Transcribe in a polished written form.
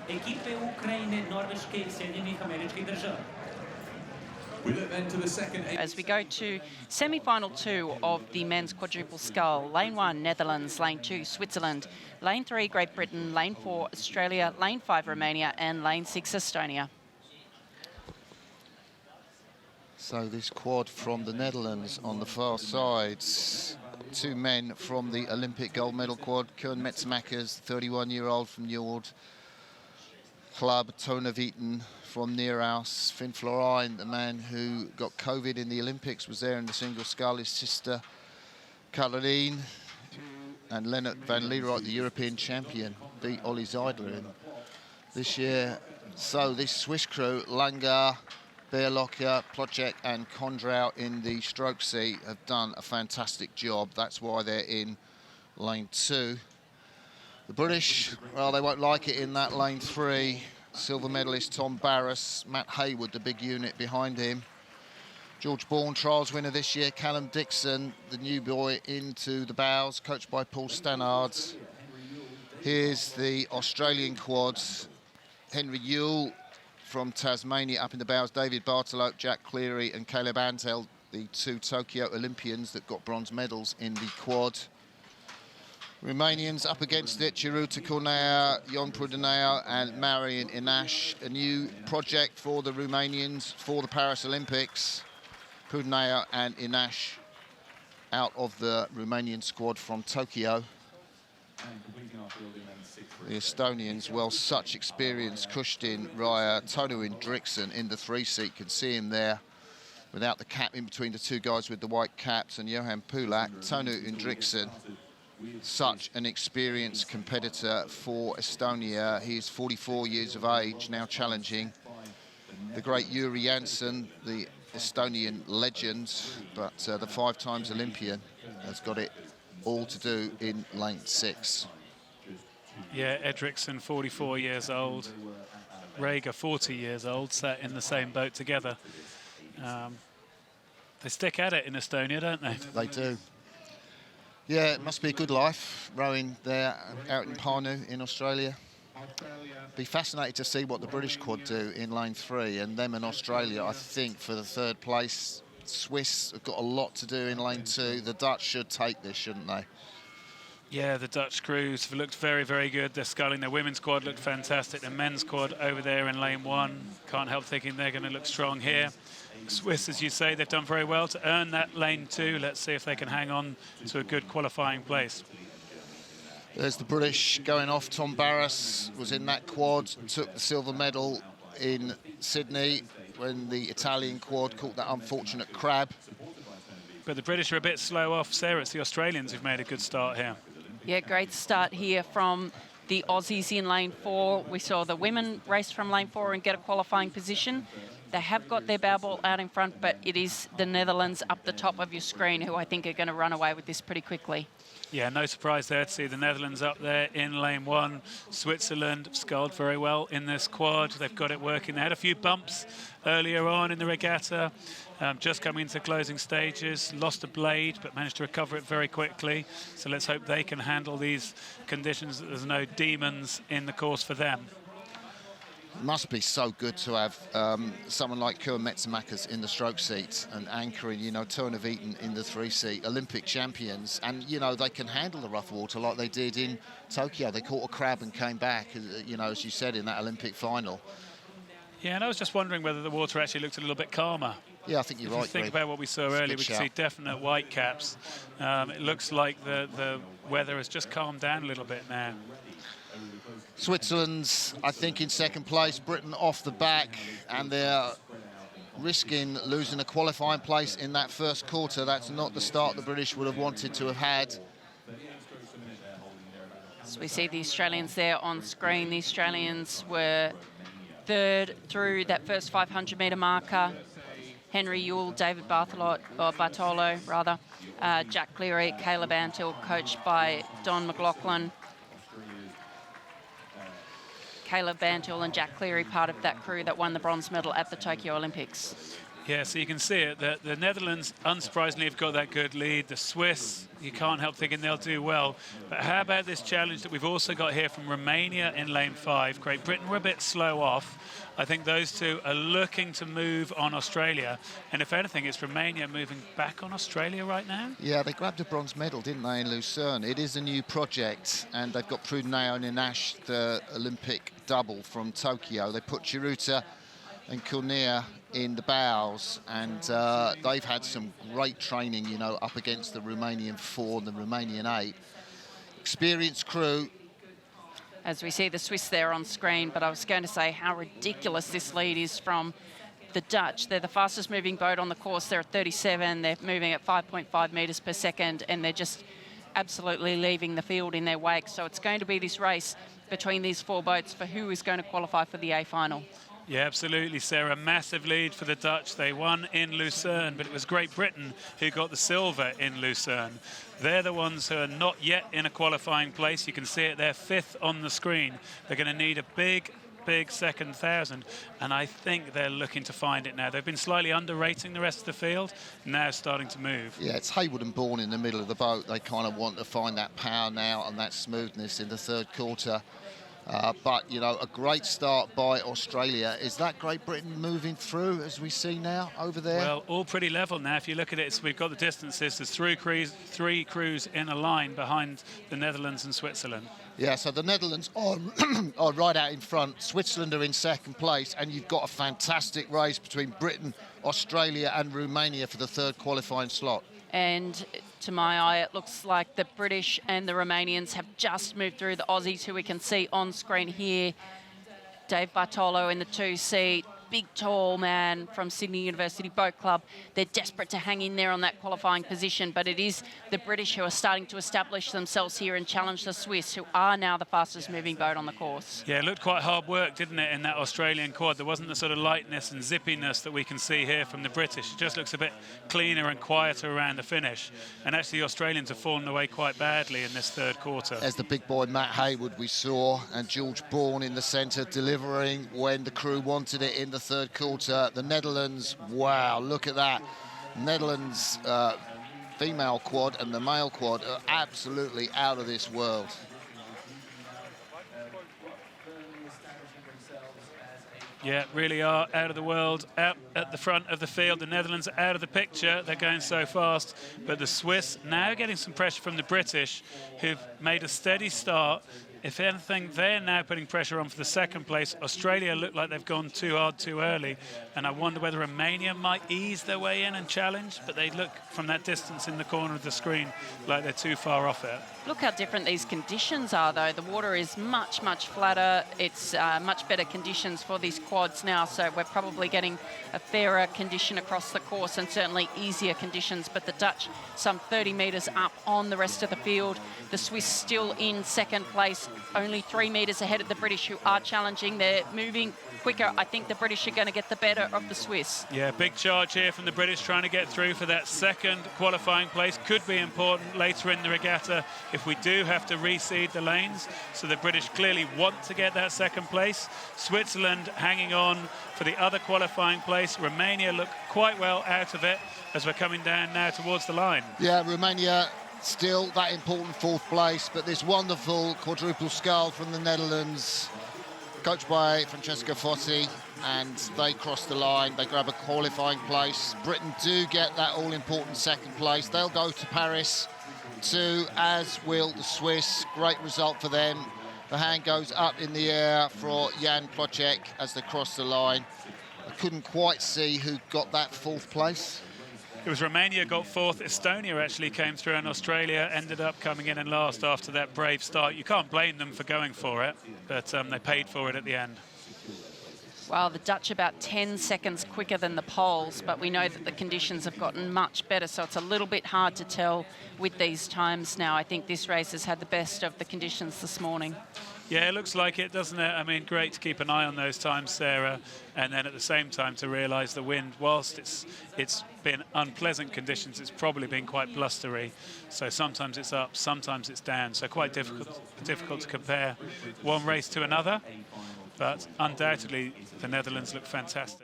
Ekipe Ukrajine, Norveške I Sjedinjenih Američkih Država. As we go to semi-final 2 of the men's quadruple scull, lane 1, Netherlands, lane 2, Switzerland, lane 3, Great Britain, lane 4, Australia, lane 5, Romania, and lane 6, Estonia. So this quad from the Netherlands on the far side. 2 men from the Olympic gold medal quad, Koen Metzemakers, 31-year-old from Njord club, Tone Vieten from Neerhouse, Finn Florijn, the man who got COVID in the Olympics, was there in the single scull, his sister Caroline, and Lennart van Leeuwenhoek, the European champion, beat Ollie Zeidler in this year. So this Swiss crew, Langer, Beerlocker, Plotchek and Kondrau in the stroke seat have done a fantastic job. That's why they're in lane 2. The British, well, they won't like it in that lane 3. Silver medalist Tom Barras, Matt Hayward, the big unit behind him. George Bourne, trials winner this year, Callum Dixon, the new boy into the bows, coached by Paul Stannard. Here's the Australian quads, Henry Ewell from Tasmania up in the bows, David Bartolo, Jack Cleary and Caleb Antel, the 2 Tokyo Olympians that got bronze medals in the quad. Romanians up against it, Chiruta Cornea, Ion Prudenau and Marian Inash. A new project for the Romanians for the Paris Olympics. Prudenau and Inash out of the Romanian squad from Tokyo. The Estonians, well, such experience. Kustin, Raya, Tonu Indriksen in the 3 seat. Can see him there without the cap in between the 2 guys with the white caps, and Johan Pulak. Tonu Indriksen, such an experienced competitor for Estonia. He's 44 years of age, now challenging the great Yuri Janssen, the Estonian legend, but the 5 times Olympian has got it all to do in lane 6. Yeah, Edrickson, 44 years old. Rager, 40 years old, sat in the same boat together. They stick at it in Estonia, don't they? They do. Yeah, it must be a good life, rowing there out in Pärnu in Australia. Be fascinated to see what the British quad do in lane 3, and them in Australia, I think, for the 3rd place. Swiss have got a lot to do in lane 2. The Dutch should take this, shouldn't they? Yeah, the Dutch crews have looked very, very good. They're sculling. Their women's quad looked fantastic. The men's quad over there in lane 1. Can't help thinking they're going to look strong here. Swiss, as you say, they've done very well to earn that lane 2. Let's see if they can hang on to a good qualifying place. There's the British going off. Tom Barras was in that quad, took the silver medal in Sydney when the Italian quad caught that unfortunate crab. But the British are a bit slow off, Sarah. It's the Australians who've made a good start here. Yeah, great start here from the Aussies in lane 4. We saw the women race from lane 4 and get a qualifying position. They have got their bow ball out in front, but it is the Netherlands up the top of your screen who I think are going to run away with this pretty quickly. Yeah, no surprise there to see the Netherlands up there in lane 1. Switzerland sculled very well in this quad. They've got it working. They had a few bumps earlier on in the regatta, just coming into closing stages, lost a blade, but managed to recover it very quickly. So let's hope they can handle these conditions, that there's no demons in the course for them. Must be so good to have someone like Koen Metzemakers in the stroke seat and anchoring, you know, Tone Vieten in the 3 seat, Olympic champions. And, you know, they can handle the rough water like they did in Tokyo. They caught a crab and came back, you know, as you said, in that Olympic final. Yeah, and I was just wondering whether the water actually looked a little bit calmer. Yeah, I think you're right, If you think about what we saw earlier, we can see definite white caps. It looks like the weather has just calmed down a little bit now. Switzerland's, I think, in 2nd place, Britain off the back, and they're risking losing a qualifying place in that 1st quarter. That's not the start the British would have wanted to have had. So we see the Australians there on screen. The Australians were 3rd through that first 500-metre marker. Henry Ewell, David Bartolo, Jack Cleary, Caleb Antil, coached by Don McLaughlin. Caleb Bantil and Jack Cleary, part of that crew that won the bronze medal at the Tokyo Olympics. Yeah, so you can see it, that the Netherlands, unsurprisingly, have got that good lead. The Swiss, you can't help thinking they'll do well. But how about this challenge that we've also got here from Romania in lane 5? Great Britain were a bit slow off. I think those two are looking to move on Australia. And if anything, it's Romania moving back on Australia right now. Yeah, they grabbed a bronze medal, didn't they, in Lucerne? It is a new project, and they've got Prudneo and Nash, the Olympic double from Tokyo. They put Chiruta and Cornea in the bows, and they've had some great training, you know, up against the Romanian 4 and the Romanian 8. Experienced crew. As we see the Swiss there on screen, but I was going to say how ridiculous this lead is from the Dutch. They're the fastest moving boat on the course. They're at 37. They're moving at 5.5 metres per second, and they're just absolutely leaving the field in their wake. So it's going to be this race between these 4 boats for who is going to qualify for the A final. Yeah, absolutely, Sarah. Massive lead for the Dutch. They won in Lucerne, but it was Great Britain who got the silver in Lucerne. They're the ones who are not yet in a qualifying place. You can see it, they're 5th on the screen. They're going to need a big second 1,000, and I think they're looking to find it now. They've been slightly underrating the rest of the field, now starting to move. Yeah, it's Hayward and Bourne in the middle of the boat. They kind of want to find that power now and that smoothness in the 3rd quarter. But, you know, a great start by Australia. Is that Great Britain moving through, as we see now, over there? Well, all pretty level now. If you look at it, we've got the distances. There's 3 crews in a line behind the Netherlands and Switzerland. Yeah, so the Netherlands are, are right out in front. Switzerland are in 2nd place, and you've got a fantastic race between Britain, Australia and Romania for the 3rd qualifying slot. And to my eye, it looks like the British and the Romanians have just moved through. The Aussies, who we can see on screen here, Dave Bartolo in the 2 seat, big tall man from Sydney University Boat Club. They're desperate to hang in there on that qualifying position, but it is the British who are starting to establish themselves here and challenge the Swiss, who are now the fastest moving boat on the course. Yeah, it looked quite hard work, didn't it, in that Australian quad? There wasn't the sort of lightness and zippiness that we can see here from the British. It just looks a bit cleaner and quieter around the finish. And actually, the Australians have fallen away quite badly in this 3rd quarter. As the big boy Matt Hayward we saw, and George Bourne in the centre, delivering when the crew wanted it in the 3rd quarter. The Netherlands, wow, look at that. Netherlands female quad and the male quad are absolutely out of this world. Yeah, really are out of the world, out at the front of the field. The Netherlands are out of the picture. They're going so fast. But the Swiss now getting some pressure from the British, who've made a steady start. If anything, they're now putting pressure on for the 2nd place. Australia look like they've gone too hard too early, and I wonder whether Romania might ease their way in and challenge, but they look from that distance in the corner of the screen like they're too far off it. Look how different these conditions are, though. The water is much flatter. It's much better conditions for these quads now, so we're probably getting a fairer condition across the course and certainly easier conditions. But the Dutch, some 30 metres up on the rest of the field. The Swiss still in 2nd place, only 3 metres ahead of the British, who are challenging. They're moving quicker. I think the British are going to get the better of the Swiss. Yeah, big charge here from the British, trying to get through for that 2nd qualifying place. Could be important later in the regatta if we do have to reseed the lanes. So the British clearly want to get that 2nd place. Switzerland hanging on for the other qualifying place. Romania look quite well out of it as we're coming down now towards the line. Yeah, Romania still that important 4th place, but this wonderful quadruple scull from the Netherlands, coached by Francesco Fossi, and they cross the line. They grab a qualifying place. Britain do get that all-important 2nd place. They'll go to Paris too, as will the Swiss. Great result for them. The hand goes up in the air for Jan Plocek as they cross the line. I couldn't quite see who got that 4th place. It was Romania got 4th. Estonia actually came through, and Australia ended up coming in last after that brave start. You can't blame them for going for it, but they paid for it at the end. Well, the Dutch about 10 seconds quicker than the Poles, but we know that the conditions have gotten much better, so it's a little bit hard to tell with these times now. I think this race has had the best of the conditions this morning. Yeah, it looks like it, doesn't it? I mean, great to keep an eye on those times, Sarah, and then at the same time to realise the wind, whilst it's been unpleasant conditions, it's probably been quite blustery. So sometimes it's up, sometimes it's down. So quite difficult to compare one race to another. But undoubtedly, the Netherlands look fantastic.